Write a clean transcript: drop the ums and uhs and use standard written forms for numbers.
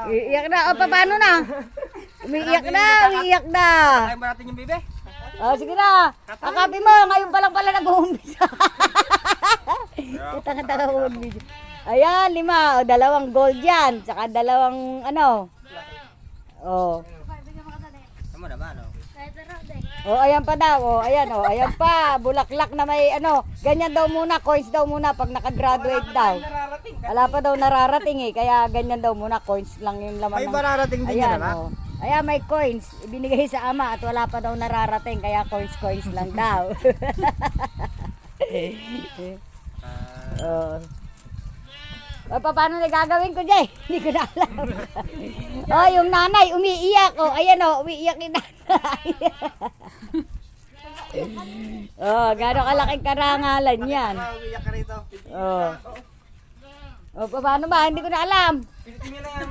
Iiyak na. O, paano na? Umiiyak na, umiiyak na. Kaya ba natin yung bebe? O, sige na. Akapin mo, ngayon pa lang pala nag-uumpisa. Tanga-tanga ko mag-video. Ayan, 5. O, 2 gold yan. Tsaka 2 ano. O. Tama naman, no? O, ayan pa daw. O, ayan, o. Ayan pa. Bulaklak na may ano. Ganyan daw muna. Coins daw muna pag nakagraduate daw. Wala pa daw nararating eh. Kaya ganyan daw muna. Coins lang yung laman May ng... bararating din Ayan, yan, ha? o. Ayan, may coins. Ibinigay sa ama at wala pa daw nararating. Kaya coins lang daw. Oh. O, paano na gagawin ko, Jay? Hindi ko na alam. Oh, yung nanay, umiiyak. Oh, ayan oh, umiiyak yung nanay. Oh, gano'ng kalaking karangalan yan. Umiyak ka rito. Oh. Oh, paano ba? Hindi ko na alam. Pinitingin na yan.